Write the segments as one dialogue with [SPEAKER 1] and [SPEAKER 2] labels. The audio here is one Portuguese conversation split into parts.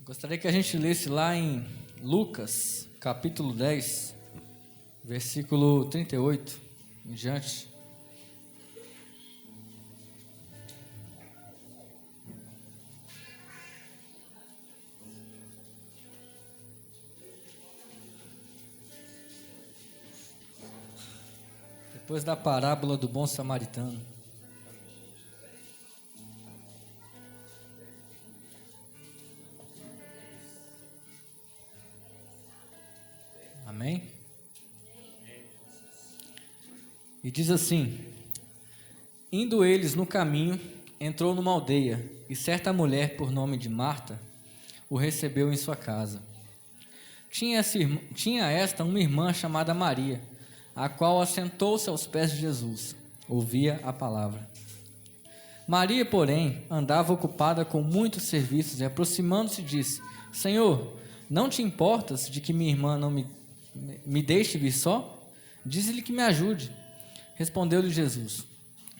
[SPEAKER 1] Gostaria que a gente lesse lá em Lucas, capítulo 10, versículo 38 em diante. Depois da parábola do bom samaritano. Amém? E diz assim: indo eles no caminho, entrou numa aldeia, e certa mulher, por nome de Marta, o recebeu em sua casa. Tinha esta uma irmã chamada Maria, a qual assentou-se aos pés de Jesus, ouvia a palavra. Maria, porém, andava ocupada com muitos serviços, e aproximando-se disse: Senhor, não te importas de que minha irmã não me deixe vir só? Diz-lhe que me ajude. Respondeu-lhe Jesus: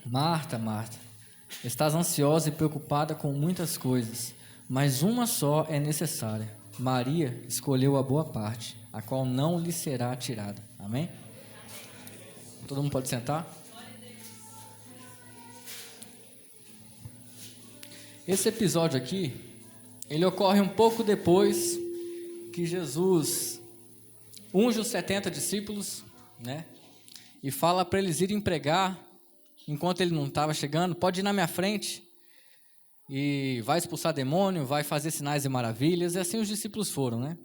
[SPEAKER 1] Marta, Marta, estás ansiosa e preocupada com muitas coisas, mas uma só é necessária. Maria escolheu a boa parte, a qual não lhe será tirada. Amém? Todo mundo pode sentar? Esse episódio aqui, ele ocorre um pouco depois que Jesus unge os 70 discípulos, né? E fala para eles irem pregar, enquanto ele não estava chegando, pode ir na minha frente, e vai expulsar demônio, vai fazer sinais e maravilhas, e assim os discípulos foram, né?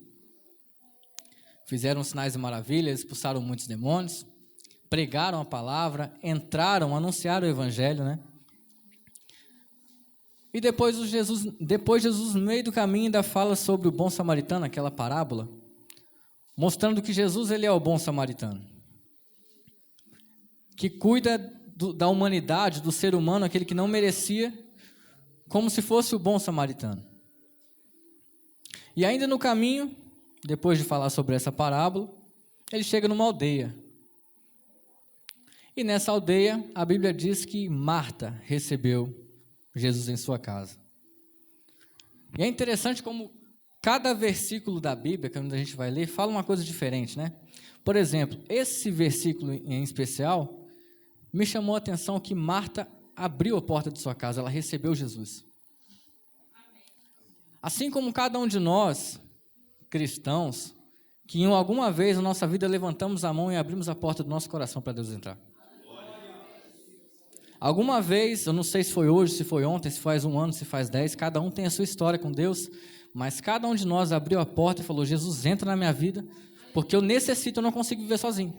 [SPEAKER 1] Fizeram sinais e maravilhas, expulsaram muitos demônios, pregaram a palavra, entraram, anunciaram o evangelho, né? E depois Jesus, no meio do caminho, ainda fala sobre o bom samaritano, aquela parábola, mostrando que Jesus, ele é o bom samaritano, que cuida da humanidade, do ser humano, aquele que não merecia, como se fosse o bom samaritano. E ainda no caminho, depois de falar sobre essa parábola, ele chega numa aldeia. E nessa aldeia, a Bíblia diz que Marta recebeu Jesus em sua casa. E é interessante como cada versículo da Bíblia, quando a gente vai ler, fala uma coisa diferente, né? Por exemplo, esse versículo em especial me chamou a atenção que Marta abriu a porta de sua casa, ela recebeu Jesus. Assim como cada um de nós, cristãos, que em alguma vez na nossa vida levantamos a mão e abrimos a porta do nosso coração para Deus entrar. Alguma vez, eu não sei se foi hoje, se foi ontem, se faz 1 ano, se faz 10, cada um tem a sua história com Deus, mas cada um de nós abriu a porta e falou: Jesus, entra na minha vida, porque eu necessito, eu não consigo viver sozinho.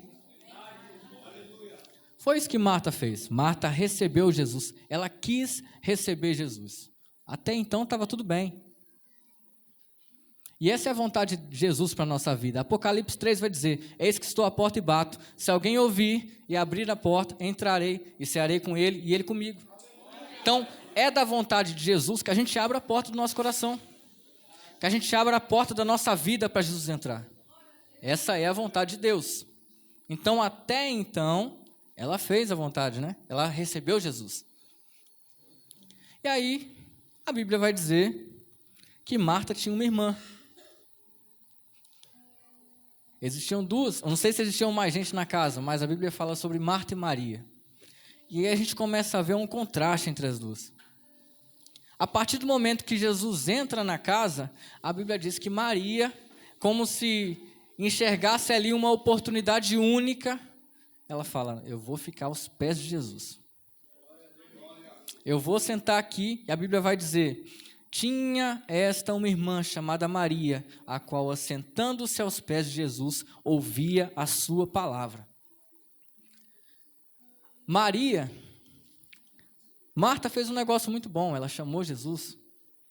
[SPEAKER 1] Foi isso que Marta fez. Marta recebeu Jesus, ela quis receber Jesus. Até então estava tudo bem. E essa é a vontade de Jesus para a nossa vida. Apocalipse 3 vai dizer: eis que estou à porta e bato. Se alguém ouvir e abrir a porta, entrarei e cearei com ele e ele comigo. Então, é da vontade de Jesus que a gente abra a porta do nosso coração. Que a gente abra a porta da nossa vida para Jesus entrar. Essa é a vontade de Deus. Então, até então, ela fez a vontade, né? Ela recebeu Jesus. E aí, a Bíblia vai dizer que Marta tinha uma irmã. Existiam duas, eu não sei se existiam mais gente na casa, mas a Bíblia fala sobre Marta e Maria. E aí a gente começa a ver um contraste entre as duas. A partir do momento que Jesus entra na casa, a Bíblia diz que Maria, como se enxergasse ali uma oportunidade única, ela fala: eu vou ficar aos pés de Jesus. Eu vou sentar aqui, e a Bíblia vai dizer: tinha esta uma irmã chamada Maria, a qual, assentando-se aos pés de Jesus, ouvia a sua palavra. Marta fez um negócio muito bom, ela chamou Jesus.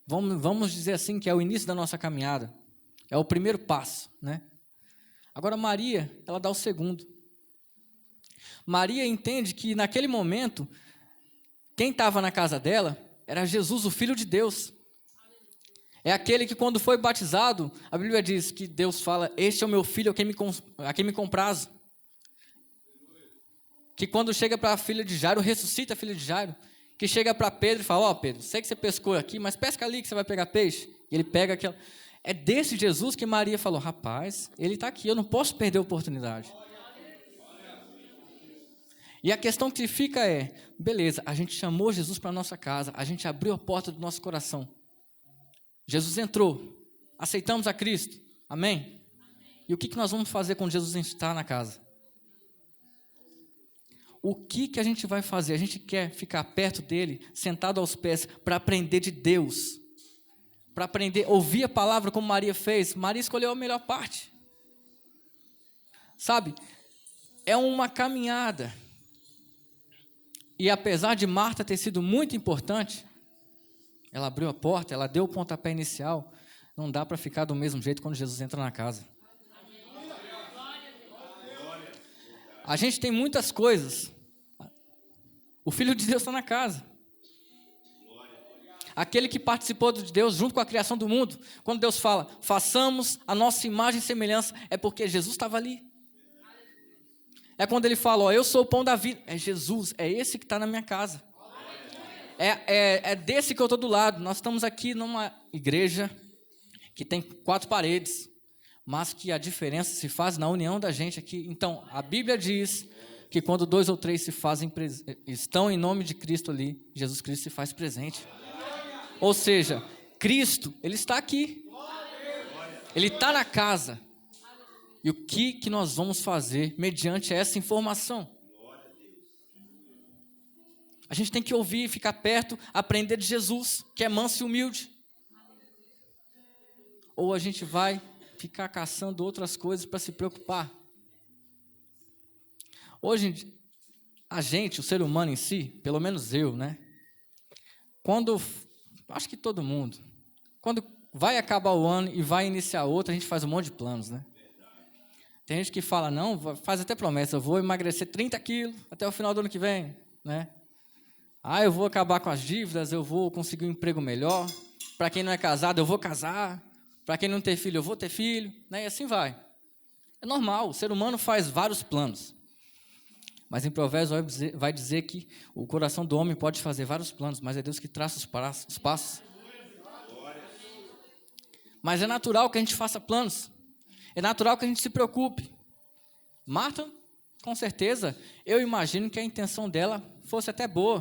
[SPEAKER 1] Vamos dizer assim que é o início da nossa caminhada, é o primeiro passo, né? Agora Maria, ela dá o segundo. Maria entende que naquele momento, quem estava na casa dela era Jesus, o Filho de Deus. É aquele que quando foi batizado, a Bíblia diz que Deus fala: este é o meu filho a quem me comprazo. Que quando chega para a filha de Jairo, ressuscita a filha de Jairo. que chega para Pedro e fala, Pedro, sei que você pescou aqui, mas pesca ali que você vai pegar peixe. E ele pega aquela... É desse Jesus que Maria falou, rapaz, ele está aqui, eu não posso perder a oportunidade. E a questão que fica é, beleza, a gente chamou Jesus para a nossa casa, a gente abriu a porta do nosso coração. Jesus entrou, aceitamos a Cristo, amém? E o que nós vamos fazer quando Jesus entrar na casa? O que a gente vai fazer? A gente quer ficar perto dele, sentado aos pés, para aprender de Deus, para aprender, ouvir a palavra como Maria fez. Maria escolheu a melhor parte. Sabe, é uma caminhada. E apesar de Marta ter sido muito importante, ela abriu a porta, ela deu o pontapé inicial, não dá para ficar do mesmo jeito quando Jesus entra na casa. A gente tem muitas coisas. O Filho de Deus está na casa. Aquele que participou de Deus junto com a criação do mundo. Quando Deus fala, façamos a nossa imagem e semelhança, é porque Jesus estava ali. É quando ele fala, eu sou o pão da vida. É Jesus, é esse que está na minha casa. É desse que eu estou do lado. Nós estamos aqui numa igreja que tem 4 paredes, mas que a diferença se faz na união da gente aqui. Então, a Bíblia diz que quando 2 ou 3 estão em nome de Cristo ali, Jesus Cristo se faz presente. Ou seja, Cristo, Ele está aqui. Ele está na casa. E o que nós vamos fazer mediante essa informação? A gente tem que ouvir, ficar perto, aprender de Jesus, que é manso e humilde. Ou a gente vai ficar caçando outras coisas para se preocupar. Hoje, a gente, o ser humano em si, pelo menos eu, né? Acho que todo mundo, quando vai acabar o ano e vai iniciar outro, a gente faz um monte de planos, né? Tem gente que fala, não, faz até promessa, eu vou emagrecer 30 quilos até o final do ano que vem, né? Eu vou acabar com as dívidas, eu vou conseguir um emprego melhor. Para quem não é casado, eu vou casar. Para quem não tem filho, eu vou ter filho, né? E assim vai. É normal, o ser humano faz vários planos. Mas em Provérbios vai dizer que o coração do homem pode fazer vários planos, mas é Deus que traça os passos. Mas é natural que a gente faça planos. É natural que a gente se preocupe. Marta, com certeza, eu imagino que a intenção dela fosse até boa.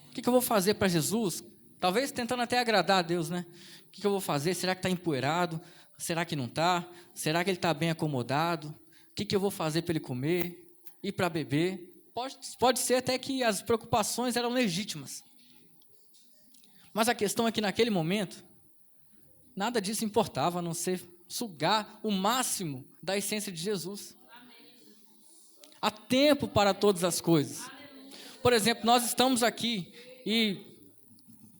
[SPEAKER 1] O que eu vou fazer para Jesus? Talvez tentando até agradar a Deus, né? O que eu vou fazer? Será que está empoeirado? Será que não está? Será que ele está bem acomodado? O que eu vou fazer para ele comer? E para beber? Pode ser até que as preocupações eram legítimas. Mas a questão é que naquele momento, nada disso importava, a não ser sugar o máximo da essência de Jesus. Há tempo para todas as coisas. Por exemplo, nós estamos aqui e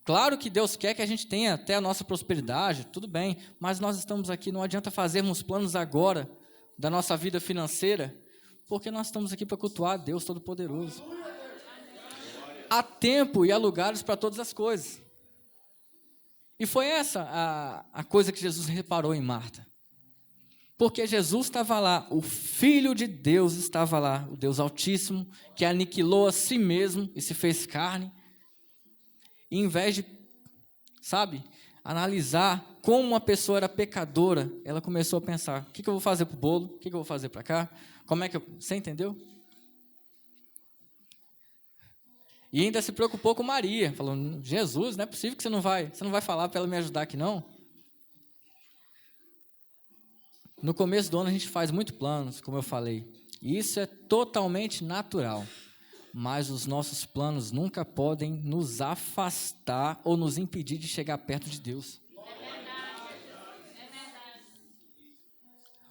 [SPEAKER 1] claro que Deus quer que a gente tenha até a nossa prosperidade, tudo bem, mas nós estamos aqui, não adianta fazermos planos agora da nossa vida financeira, porque nós estamos aqui para cultuar a Deus Todo-Poderoso. Há tempo e há lugares para todas as coisas. E foi essa a coisa que Jesus reparou em Marta. Porque Jesus estava lá, o Filho de Deus estava lá, o Deus Altíssimo, que aniquilou a si mesmo e se fez carne. E em vez de, analisar como uma pessoa era pecadora, ela começou a pensar, o que eu vou fazer para o bolo? O que eu vou fazer para cá? Você entendeu? E ainda se preocupou com Maria, falando, Jesus, não é possível que você não vai falar para ela me ajudar aqui não? No começo do ano a gente faz muitos planos, como eu falei, e isso é totalmente natural, mas os nossos planos nunca podem nos afastar ou nos impedir de chegar perto de Deus.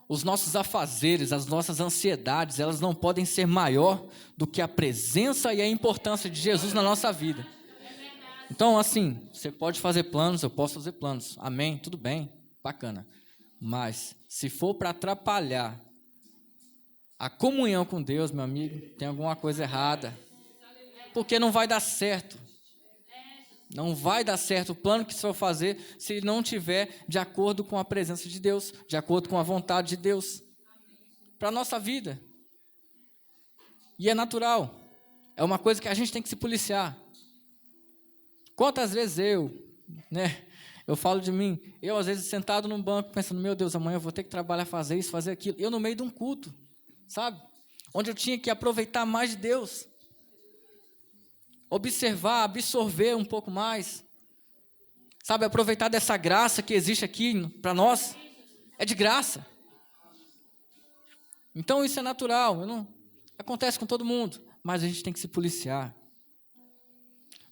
[SPEAKER 1] Os nossos afazeres, as nossas ansiedades, elas não podem ser maior do que a presença e a importância de Jesus na nossa vida. Então, assim, você pode fazer planos, eu posso fazer planos. Amém? Tudo bem, bacana. Mas, se for para atrapalhar a comunhão com Deus, meu amigo, tem alguma coisa errada. Porque não vai dar certo. Não vai dar certo o plano que você vai fazer se não tiver de acordo com a presença de Deus, de acordo com a vontade de Deus para a nossa vida. E é natural. É uma coisa que a gente tem que se policiar. Quantas vezes eu falo de mim, eu às vezes sentado num banco pensando, meu Deus, amanhã eu vou ter que trabalhar, fazer isso, fazer aquilo. Eu no meio de um culto, sabe? Onde eu tinha que aproveitar mais de Deus. Observar, absorver um pouco mais. Sabe, aproveitar dessa graça que existe aqui para nós. É de graça. Então isso é natural, acontece com todo mundo, mas a gente tem que se policiar.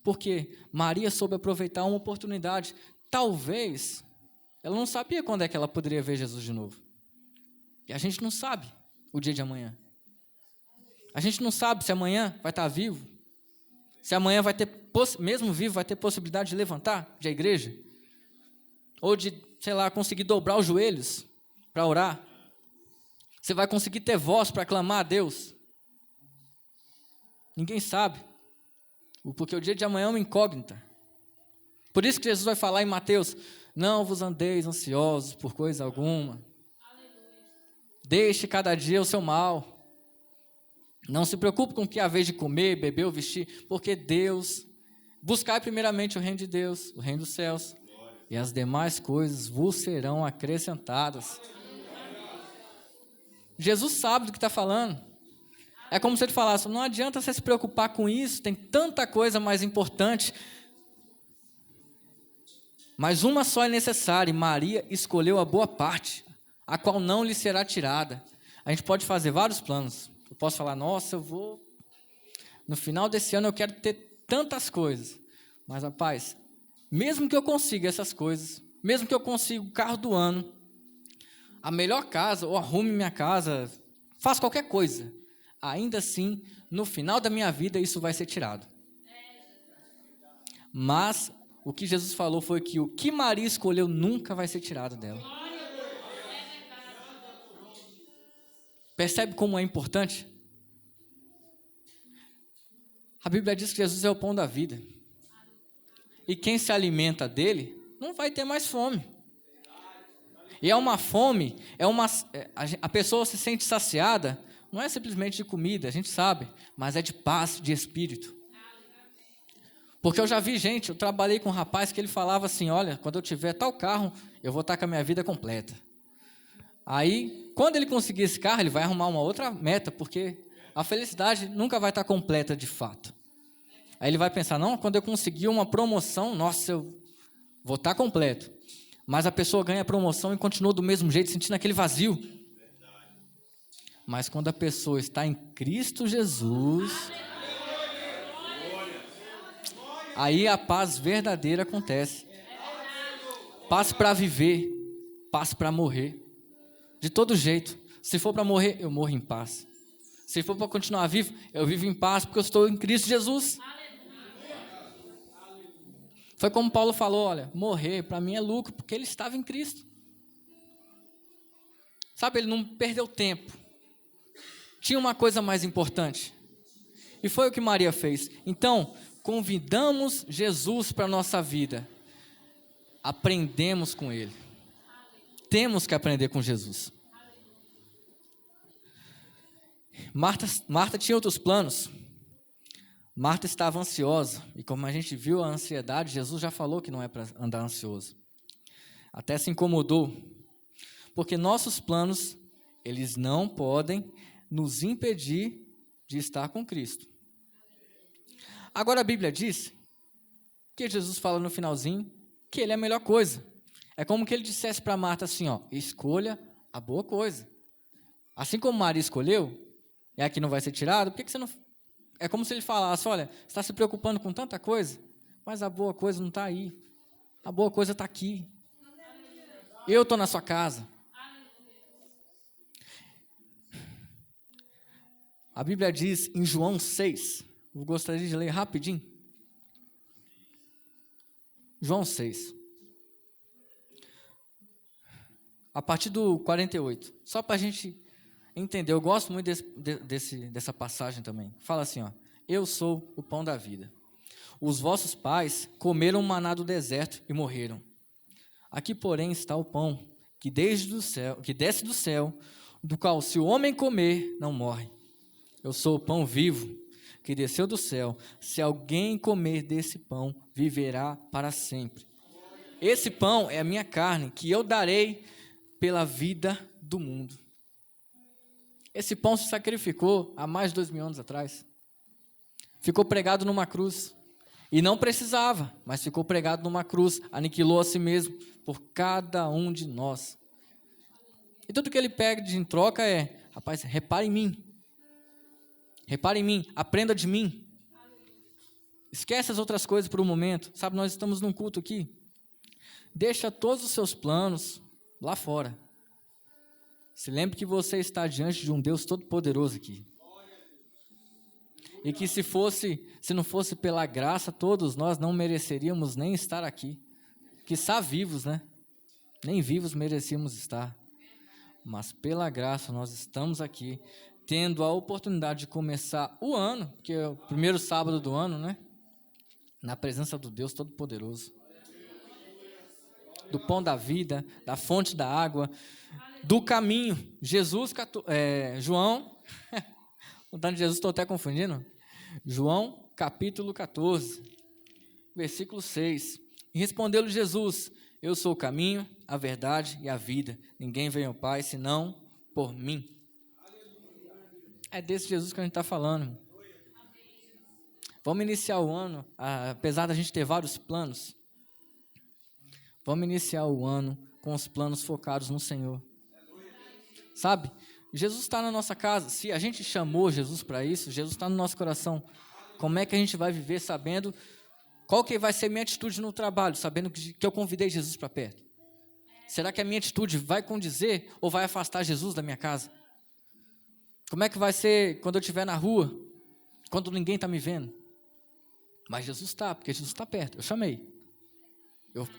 [SPEAKER 1] Porque Maria soube aproveitar uma oportunidade. Talvez, ela não sabia quando é que ela poderia ver Jesus de novo. E a gente não sabe o dia de amanhã. A gente não sabe se amanhã vai estar vivo. Se amanhã vai ter, mesmo vivo, vai ter possibilidade de levantar de a igreja. Ou de, conseguir dobrar os joelhos para orar. Você vai conseguir ter voz para clamar a Deus. Ninguém sabe. Porque o dia de amanhã é uma incógnita. Por isso que Jesus vai falar em Mateus, não vos andeis ansiosos por coisa alguma. Deixe cada dia o seu mal. Não se preocupe com o que há vez de comer, beber ou vestir, porque Deus, buscai primeiramente o reino de Deus, o reino dos céus, e as demais coisas vos serão acrescentadas. Jesus sabe do que está falando. É como se ele falasse, não adianta você se preocupar com isso, tem tanta coisa mais importante. Mas uma só é necessária, e Maria escolheu a boa parte, a qual não lhe será tirada. A gente pode fazer vários planos. Eu posso falar, nossa, no final desse ano eu quero ter tantas coisas. Mas, rapaz, mesmo que eu consiga essas coisas, mesmo que eu consiga o carro do ano, a melhor casa, ou arrume minha casa, faça qualquer coisa, ainda assim, no final da minha vida, isso vai ser tirado. Mas o que Jesus falou foi que o que Maria escolheu nunca vai ser tirado dela. Percebe como é importante? A Bíblia diz que Jesus é o pão da vida. E quem se alimenta dele não vai ter mais fome. E é uma fome, a pessoa se sente saciada, não é simplesmente de comida, a gente sabe, mas é de paz, de espírito. Porque eu já vi gente, eu trabalhei com um rapaz que ele falava assim, olha, quando eu tiver tal carro, eu vou estar com a minha vida completa. Aí, quando ele conseguir esse carro, ele vai arrumar uma outra meta, porque a felicidade nunca vai estar completa de fato. Aí ele vai pensar, não, quando eu conseguir uma promoção, nossa, eu vou estar completo. Mas a pessoa ganha a promoção e continua do mesmo jeito, sentindo aquele vazio. Mas quando a pessoa está em Cristo Jesus, aí a paz verdadeira acontece. Paz para viver, paz para morrer. De todo jeito. Se for para morrer, eu morro em paz. Se for para continuar vivo, eu vivo em paz, porque eu estou em Cristo Jesus. Foi como Paulo falou, olha, morrer para mim é lucro, porque ele estava em Cristo. Sabe, ele não perdeu tempo. Tinha uma coisa mais importante. E foi o que Maria fez. Então, convidamos Jesus para a nossa vida. Aprendemos com ele. Temos que aprender com Jesus. Marta tinha outros planos. Marta estava ansiosa. E como a gente viu a ansiedade, Jesus já falou que não é para andar ansioso. Até se incomodou. Porque nossos planos, eles não podem nos impedir de estar com Cristo. Agora a Bíblia diz que Jesus fala no finalzinho que ele é a melhor coisa. É como que ele dissesse para Marta assim, ó, escolha a boa coisa. Assim como Maria escolheu, e aqui não vai ser tirado, por que você não... É como se ele falasse, olha, você está se preocupando com tanta coisa, mas a boa coisa não está aí. A boa coisa está aqui. Eu estou na sua casa. A Bíblia diz em João 6, eu gostaria de ler rapidinho. João 6. A partir do 48. Só para a gente entender. Eu gosto muito dessa passagem também. Fala assim, ó. Eu sou o pão da vida. Os vossos pais comeram o maná do deserto e morreram. Aqui, porém, está o pão que desce do céu, do qual se o homem comer, não morre. Eu sou o pão vivo que desceu do céu. Se alguém comer desse pão, viverá para sempre. Esse pão é a minha carne, que eu darei pela vida do mundo. Esse pão se sacrificou há mais de 2000 anos atrás. Ficou pregado numa cruz. E não precisava, mas ficou pregado numa cruz. Aniquilou a si mesmo por cada um de nós. E tudo que ele pede em troca é: rapaz, repare em mim. Repare em mim, aprenda de mim. Esquece as outras coisas por um momento. Sabe, nós estamos num culto aqui. Deixa todos os seus planos lá fora. Se lembre que você está diante de um Deus todo-poderoso aqui. E que se não fosse pela graça, todos nós não mereceríamos nem estar aqui. Quiçá vivos, né? Nem vivos merecíamos estar. Mas pela graça nós estamos aqui, tendo a oportunidade de começar o ano, que é o primeiro sábado do ano, né? Na presença do Deus Todo-Poderoso. Do pão da vida, da fonte da água, do caminho. João, o nome de Jesus estou até confundindo. João, capítulo 14, versículo 6. E respondeu-lhe Jesus: eu sou o caminho, a verdade e a vida. Ninguém vem ao Pai senão por mim. É desse Jesus que a gente está falando. Vamos iniciar o ano, apesar da gente ter vários planos. Vamos iniciar o ano com os planos focados no Senhor. Sabe? Jesus está na nossa casa. Se a gente chamou Jesus para isso, Jesus está no nosso coração. Como é que a gente vai viver sabendo qual que vai ser minha atitude no trabalho, sabendo que eu convidei Jesus para perto? Será que a minha atitude vai condizer ou vai afastar Jesus da minha casa? Como é que vai ser quando eu estiver na rua, quando ninguém está me vendo? Mas Jesus está, porque Jesus está perto. Eu chamei.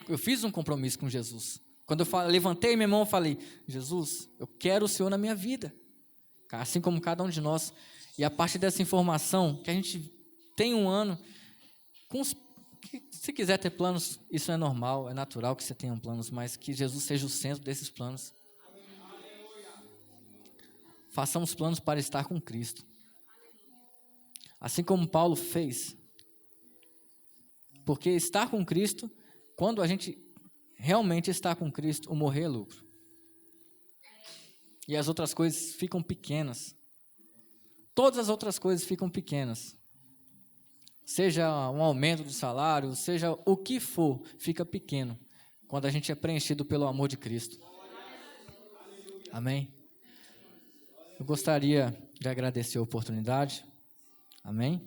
[SPEAKER 1] Eu fiz um compromisso com Jesus. Quando eu levantei minha mão e falei: Jesus, eu quero o Senhor na minha vida. Assim como cada um de nós. E a partir dessa informação, que a gente tem um ano, se quiser ter planos, isso é normal, é natural que você tenha planos, mas que Jesus seja o centro desses planos. Façamos planos para estar com Cristo. Assim como Paulo fez. Porque estar com Cristo, quando a gente realmente está com Cristo, o morrer é lucro. E as outras coisas ficam pequenas. Todas as outras coisas ficam pequenas. Seja um aumento do salário, seja o que for, fica pequeno. Quando a gente é preenchido pelo amor de Cristo. Amém? Eu gostaria de agradecer a oportunidade. Amém?